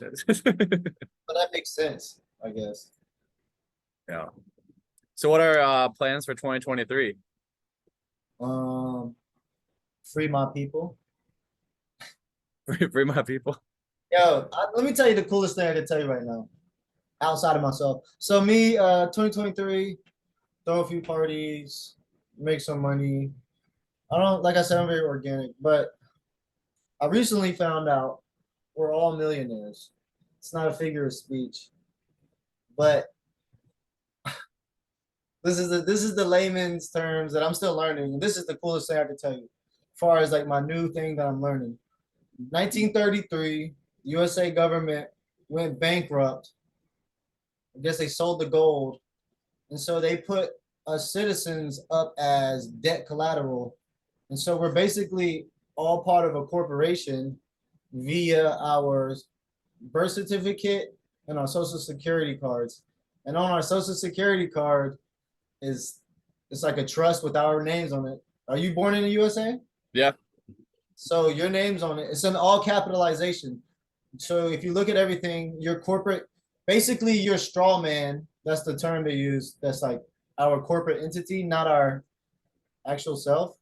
But that makes sense, I guess. Yeah. So what are plans for 2023? Um, free my people. Free my people. Yo, let me tell you the coolest thing I can tell you right now, outside of myself. So me, 2023, throw a few parties, make some money. I don't, like I said, I'm very organic, but I recently found out we're all millionaires. It's not a figure of speech, but this is the layman's terms that I'm still learning. And this is the coolest thing I can tell you, as far as like my new thing that I'm learning. 1933, USA government went bankrupt. I guess they sold the gold, and so they put us citizens up as debt collateral, and so we're basically all part of a corporation via our birth certificate and our social security cards. And on our social security card is it's like a trust with our names on it. Are you born in the USA? Yeah. So your name's on it. It's an all capitalization. So if you look at everything, your corporate, basically your straw man, that's the term they use. That's like our corporate entity, not our actual self.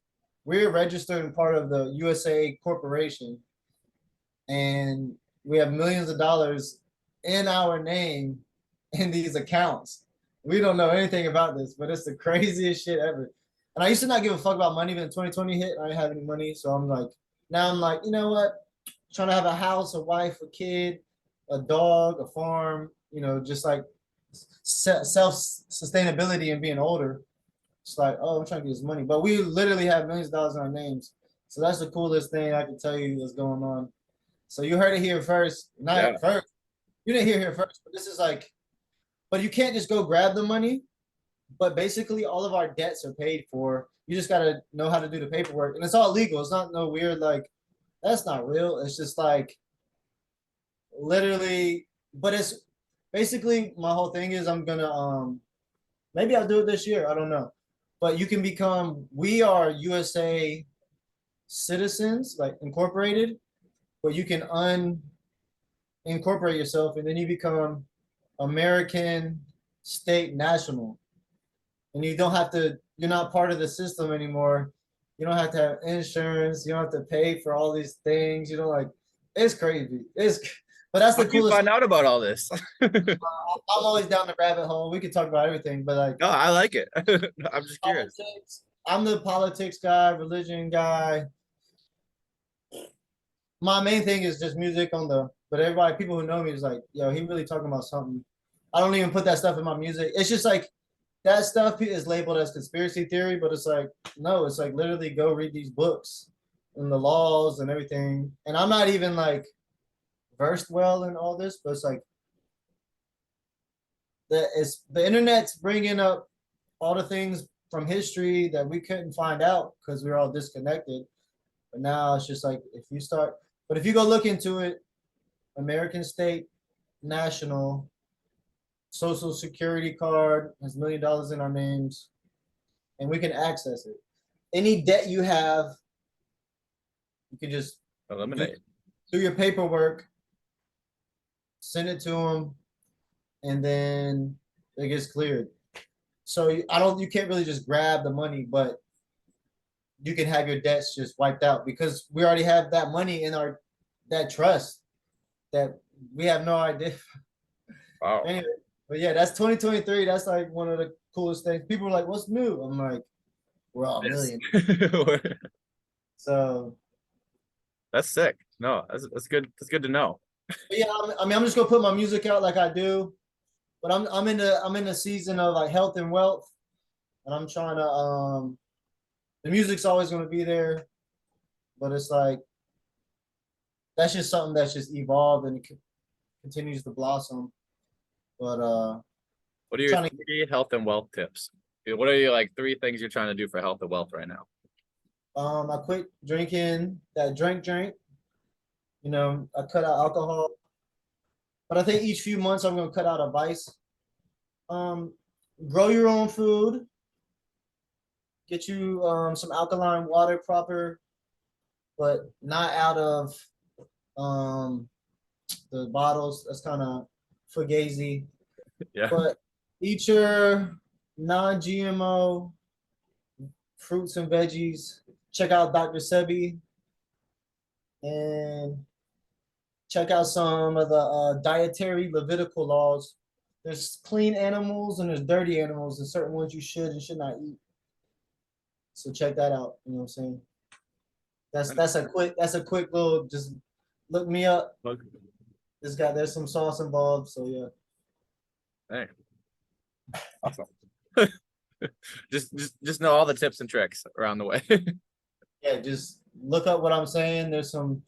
We're registered and part of the USA corporation, and we have millions of dollars in our name in these accounts. We don't know anything about this, but it's the craziest shit ever. And I used to not give a fuck about money, but in 2020 hit, I didn't have any money. So I'm like, now I'm like, you know what? I'm trying to have a house, a wife, a kid, a dog, a farm, just like self sustainability and being older. It's like, oh, I'm trying to get this money. But we literally have millions of dollars in our names. So that's the coolest thing I can tell you that's going on. So you heard it here first. Yeah. Not first. You didn't hear here first, but this is like, but you can't just go grab the money. But basically, all of our debts are paid for. You just gotta know how to do the paperwork, and it's all legal. It's not no weird like that's not real. It's just like literally, but it's basically my whole thing is I'm gonna maybe I'll do it this year. I don't know, but you can become. We are USA citizens, like incorporated, but you can incorporate yourself, and then you become American state national, and you don't have to. You're not part of the system anymore. You don't have to have insurance. You don't have to pay for all these things. You know, like it's crazy. But that's How the did you coolest. find out about all this? I'm always down the rabbit hole. We could talk about everything, but like No, I like it. I'm just curious. politics, I'm the politics guy, religion guy. My main thing is just music on the. But everybody, people who know me, is like, yo, he really talking about something. I don't even put that stuff in my music. It's just like that stuff is labeled as conspiracy theory, but it's like no, it's like literally go read these books and the laws and everything. And I'm not even like versed well in all this, but it's like the internet's bringing up all the things from history that we couldn't find out because we were all disconnected. But now it's just like if you go look into it, American State National Social Security card has $1 million in our names, and we can access it. Any debt you have, you can just Eliminate. do your paperwork, send it to them, and then it gets cleared. So you can't really just grab the money, but you can have your debts just wiped out because we already have that money in that trust that we have no idea. Wow. Anyway, but yeah, that's 2023. That's like one of the coolest things. People are like, "What's new?" I'm like, "We're all million." So That's sick. No, that's good. That's good to know. yeah, I mean, I'm just gonna put my music out like I do, but I'm in the season of like health and wealth, and I'm trying to the music's always gonna be there, but it's like that's just something that's just evolved and it continues to blossom. But What are your trying to three health and wealth tips? What are your like three things you're trying to do for health and wealth right now? I quit drinking that drink. I cut out alcohol, but I think each few months I'm gonna cut out a vice. Um, grow your own food. Get you some alkaline water proper, but not out of um the bottles. That's kind of fugazi. Yeah. But eat your non-GMO fruits and veggies. Check out Dr. Sebi and check out some of the dietary Levitical laws. There's clean animals and there's dirty animals, and certain ones you should and should not eat. So check that out. You know what I'm saying? That's a quick little just look me up. There's some sauce involved. So yeah. Hey. Awesome. just know all the tips and tricks around the way. Yeah, just look up what I'm saying. There's some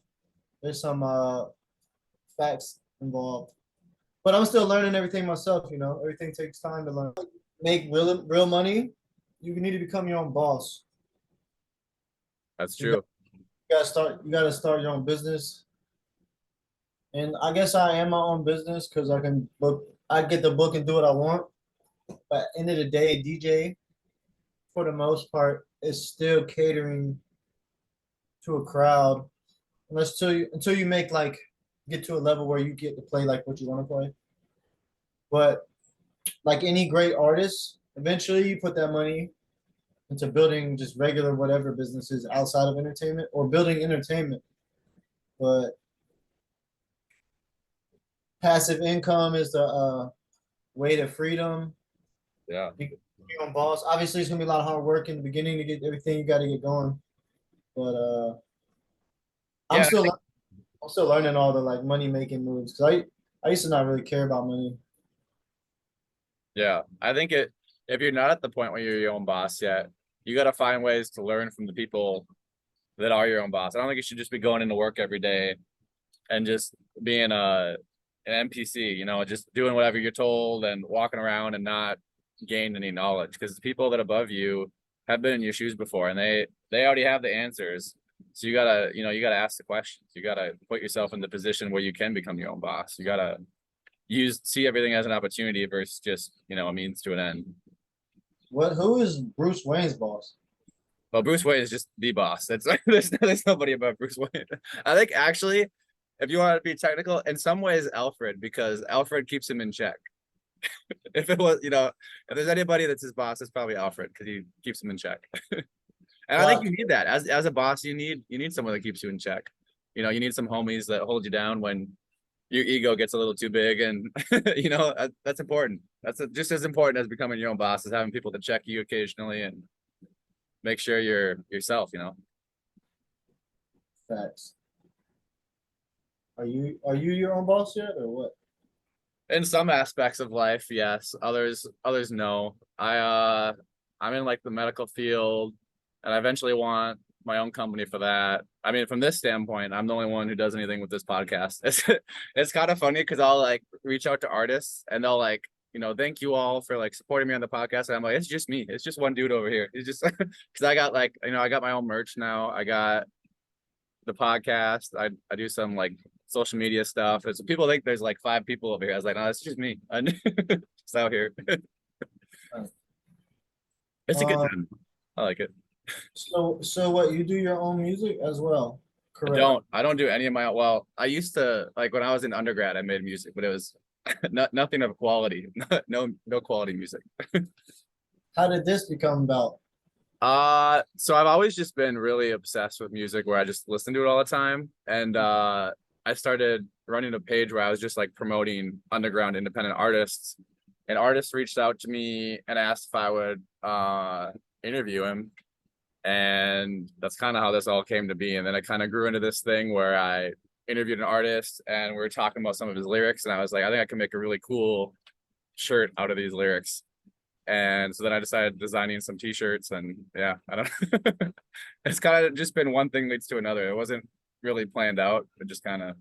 facts involved. But I'm still learning everything myself, you know. Everything takes time to learn. Make real money, you need to become your own boss. That's true. You gotta start your own business. And I guess I am my own business because I get the book and do what I want. But at the end of the day, DJ, for the most part, is still catering to a crowd. Until you make like get to a level where you get to play like what you want to play. But like any great artist, eventually you put that money into building just regular whatever businesses outside of entertainment or building entertainment. But passive income is the way to freedom. Yeah. Be your own boss. Obviously, it's gonna be a lot of hard work in the beginning to get everything you got to get going. But I'm Yeah. still learning all the like money making moves because I used to not really care about money. Yeah. I think if you're not at the point where you're your own boss yet, you got to find ways to learn from the people that are your own boss. I don't think you should just be going into work every day and just being an NPC, you know, just doing whatever you're told and walking around and not gain any knowledge, because the people that above you have been in your shoes before and they already have the answers. So you gotta ask the questions. You gotta put yourself in the position where you can become your own boss. You gotta see everything as an opportunity versus just, a means to an end. Who is Bruce Wayne's boss? Well, Bruce Wayne is just the boss. That's there's nobody above Bruce Wayne. I think actually, if you want to be technical, in some ways Alfred, because Alfred keeps him in check. If it was, if there's anybody that's his boss, it's probably Alfred, because he keeps him in check. And I think you need that as a boss. You need someone that keeps you in check. You need some homies that hold you down when your ego gets a little too big, and that's important. That's just as important as becoming your own boss, is having people to check you occasionally and make sure you're yourself. Facts. Are you your own boss yet, or what? In some aspects of life, yes. Others no. I'm in like the medical field, and I eventually want my own company for that. I mean, from this standpoint, I'm the only one who does anything with this podcast. It's kind of funny because I'll like reach out to artists and they'll like, thank you all for like supporting me on the podcast. And I'm like, it's just me. It's just one dude over here. It's just because I got like, I got my own merch now. I got the podcast. I do some like social media stuff. So people think there's like 5 people over here. I was like, no, it's just me. I'm just out here. It's a good time. I like it. So what, you do your own music as well? Correct. I don't do any of my, well, I used to, like when I was in undergrad, I made music, but it was nothing of quality. No quality music. How did this become about? So I've always just been really obsessed with music, where I just listen to it all the time. And I started running a page where I was just like promoting underground independent artists, and artists reached out to me and asked if I would interview him. And that's kind of how this all came to be. And then it kind of grew into this thing where I interviewed an artist and we were talking about some of his lyrics. And I was like, I think I can make a really cool shirt out of these lyrics. And so then I decided designing some t-shirts, and yeah, I don't know. It's kind of just been one thing leads to another. It wasn't really planned out. It just kind of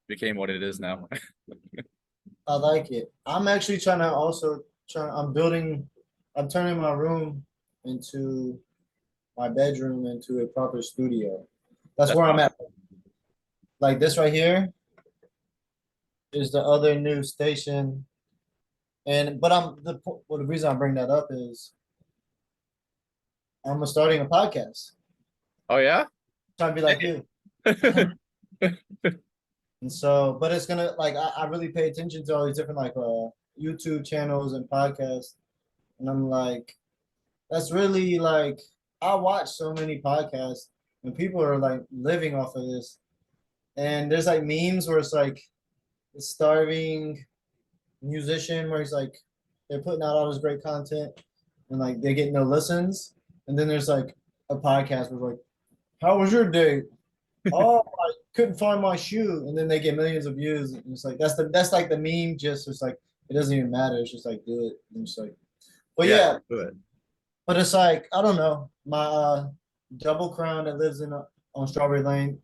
became what it is now. I like it. I'm actually I'm turning my room into my bedroom into a proper studio. That's where I'm at. Like this right here is the other new station. But the reason I bring that up is I'm starting a podcast. Oh yeah? Trying to be like you. And so, but it's gonna like I really pay attention to all these different like YouTube channels and podcasts, and I'm like, that's really like I watch so many podcasts and people are like living off of this. And there's like memes where it's like the starving musician where he's like they're putting out all this great content and like they get no listens. And then there's like a podcast where like, how was your day? Oh, I couldn't find my shoe. And then they get millions of views. And it's like that's like the meme just it's like it doesn't even matter. It's just like do it. And it's like but Yeah, yeah, do it. but it's like I don't know. My double crown that lives in on Strawberry Lane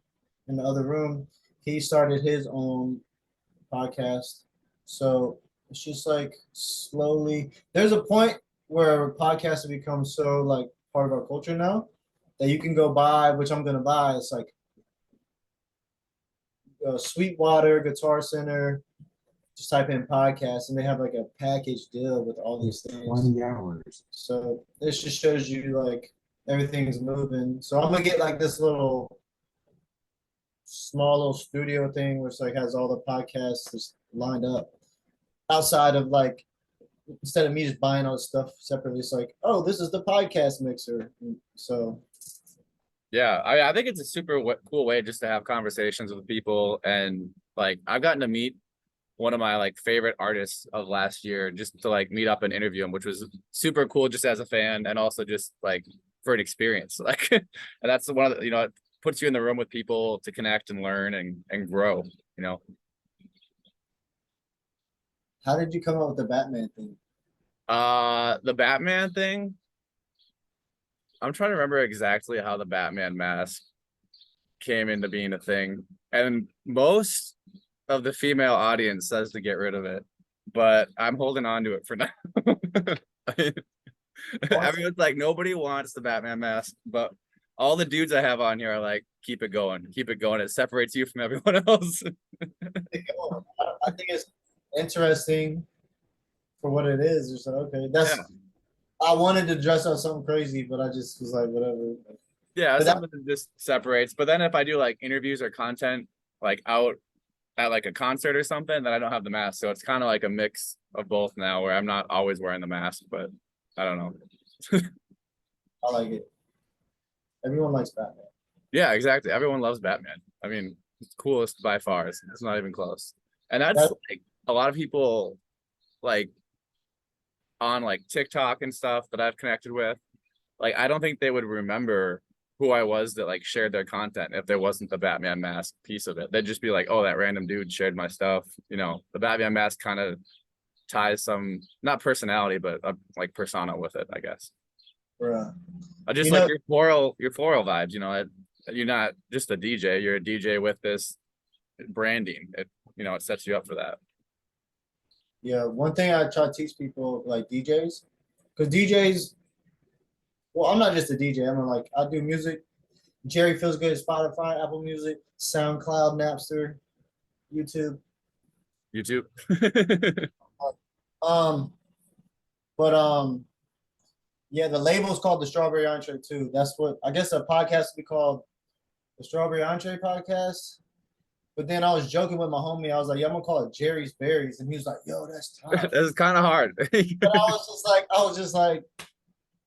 in the other room, he started his own podcast. So it's just like slowly. There's a point where podcasts have become so like part of our culture now that you can go buy, which I'm gonna buy. It's like Sweetwater Guitar Center. Just type in podcast, and they have like a package deal with all these things. 20 hours. So this just shows you like everything's moving. So I'm gonna get like this little small little studio thing which like has all the podcasts just lined up outside of like instead of me just buying all the stuff separately, it's like, oh, this is the podcast mixer. So Yeah, I think it's a super cool way just to have conversations with people. And like I've gotten to meet one of my like favorite artists of last year just to like meet up and interview him, which was super cool just as a fan and also just like for an experience. Like and that's one of the, it puts you in the room with people to connect and learn and grow, you know. how did you come up with the Batman thing? The Batman thing, I'm trying to remember exactly how the Batman mask came into being a thing. And most of the female audience says to get rid of it, but I'm holding on to it for now. Everyone's like, nobody wants the Batman mask, but all the dudes I have on here are like, keep it going, keep it going. It separates you from everyone else. I think it's interesting for what it is. It's like, okay, that's Yeah. I wanted to dress up something crazy, but I just was like, whatever. Yeah, But that, something that just separates. But then if I do like interviews or content like out at like a concert or something, then I don't have the mask. So it's kind of like a mix of both now where I'm not always wearing the mask, but I don't know. I like it. Everyone likes Batman. Yeah, exactly. Everyone loves Batman. I mean, it's coolest by far. It's not even close. And that's That, like a lot of people like on like TikTok and stuff that I've connected with. Like, I don't think they would remember who I was that like shared their content if there wasn't the Batman mask piece of it. They'd just be like, oh, that random dude shared my stuff. The Batman mask kind of ties some not personality, but like persona with it, I guess. bruh. I just You like know, your floral vibes, you're not just a DJ, you're a DJ with this branding. It sets you up for that. yeah, one thing I try to teach people like DJs, because DJs, well, I'm not just a DJ. I'm like I do music. Jerry feels good. Spotify, Apple Music, SoundCloud, Napster, YouTube. YouTube. Um, but yeah, the label's called the Strawberry Entree too. That's what I guess a podcast would be called the Strawberry Entree Podcast. But then I was joking with my homie. I was like, "Yeah, I'm gonna call it Jerry's Berries," and he was like, "Yo, that's tough." That's kind of hard. But I was just like,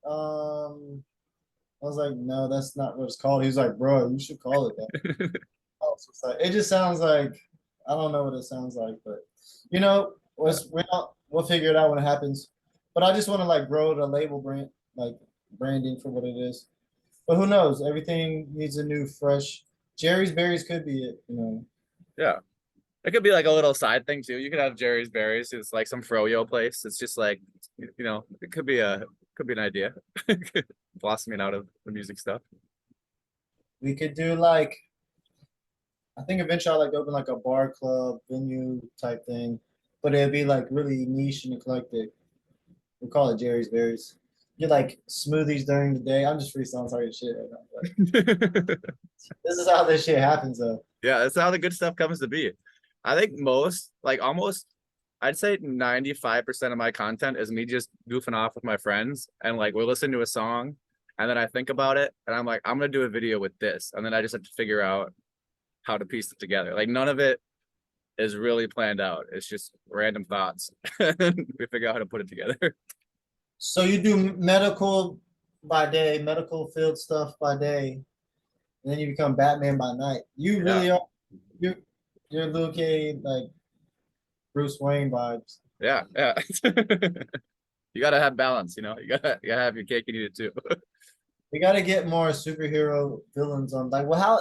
I was like, "No, that's not what it's called." He was like, "Bro, you should call it that." I was just like, it just sounds like I don't know what it sounds like, but we'll figure it out when it happens. But I just want to like grow the label brand, like branding for what it is. But who knows? Everything needs a new, fresh. Jerry's Berries could be it. Yeah. It could be like a little side thing too. You could have Jerry's Berries. It's like some froyo place. It's just like, it could be an idea. Blossoming out of the music stuff. We could do like I think eventually I'd like to open like a bar club venue type thing, but it'd be like really niche and eclectic. We'll call it Jerry's Berries. Get like smoothies during the day. I'm just freestyling talking shit right now. But this is how this shit happens though. Yeah, that's how the good stuff comes to be. I think most, like almost, I'd say 95% of my content is me just goofing off with my friends and like we're listening to a song and then I think about it and I'm like, I'm gonna do a video with this. And then I just have to figure out how to piece it together. Like none of it is really planned out. It's just random thoughts. We figure out how to put it together. So you do medical by day, medical field stuff by day, and then you become Batman by night. You Yeah, really are you're Luke Cage, like Bruce Wayne vibes. yeah, yeah. You gotta have balance, you know. You gotta have your cake and eat it too. We gotta get more superhero villains on. Like, well, how?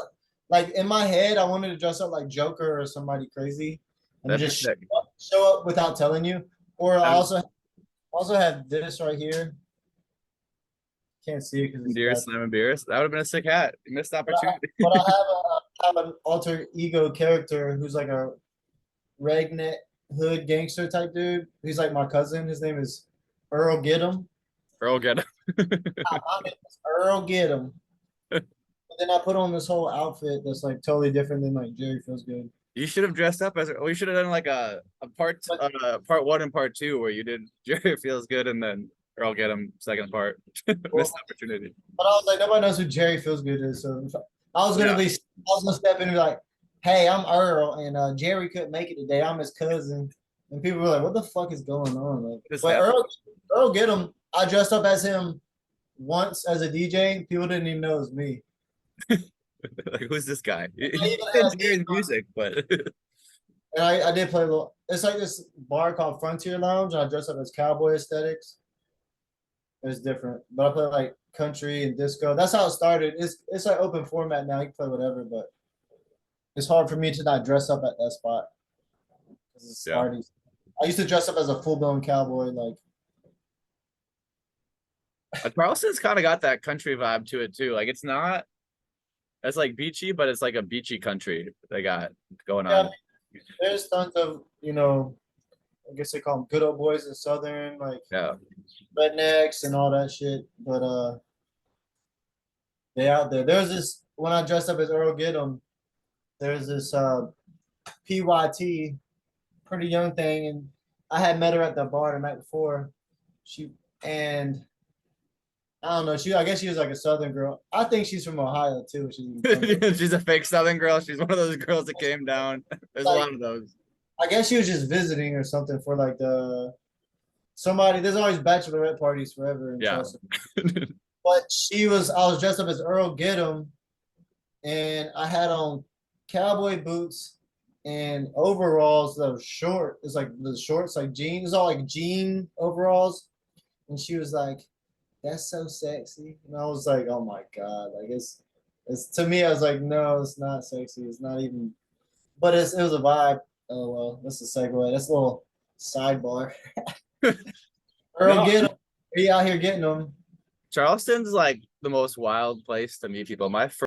Like in my head, I wanted to dress up like Joker or somebody crazy, and That'd be just sick. show up without telling you. Or I Have also have this right here. Can't see it because it's beers, bad. slamming beers. That would have been a sick hat. You missed opportunity. But I have an alter ego character who's like a redneck hood gangster type dude. He's like my cousin. His name is Earl Giddem. Earl, get him. My name is Earl Giddem. But then I put on this whole outfit that's like totally different than like Jerry Feels Good. You should have dressed up as. We should have done like a But part one and part two where you did Jerry feels good and then Earl get him second part. Missed opportunity. I was like, nobody knows who Jerry Feels Good is. So I was gonna Yeah. be, I was gonna step in and be like, "Hey, I'm Earl, and Jerry couldn't make it today. I'm his cousin." And people were like, "What the fuck is going on?" Like, Just but that. Earl Giddem, I dressed up as him once as a DJ. People didn't even know it was me. Like, who's this guy? I He even did had Jerry's music, but And I did play a little. It's like this bar called Frontier Lounge, and I dressed up as cowboy aesthetics. It was different, but I play like country and disco. That's how it started. It's like open format now. You can play whatever, but it's hard for me to not dress up at that spot because it's yeah. already. I used to dress up as a full blown cowboy, like Charleston's kind of got that country vibe to it too. Like it's not. It's like beachy, but it's like a beachy country they got going yeah. on. There's tons of I guess they call them good old boys in Southern, like Yeah. rednecks and all that shit. But they out there. There's this when I dressed up as Earl Giddem. There's this PYT, pretty young thing, and I had met her at the bar the night before. She and I don't know. I guess she was like a Southern girl. I think she's from Ohio too. She's a fake Southern girl. She's one of those girls that came down. There's a lot of those. I guess she was just visiting or something for like somebody. There's always bachelorette parties forever in Yeah. Charleston. But I was dressed up as Earl Giddem, and I had on cowboy boots and overalls that were short. It's like the shorts, like jeans. It's all like jean overalls. And she was like, "That's so sexy." And I was like, "Oh my god!" Like it's to me. I was like, "No, it's not sexy. It's not even." But it was a vibe. Oh well, that's a segue. That's a little sidebar. Earl No, Giddem, he out here getting them. Charleston's like the most wild place to meet people. My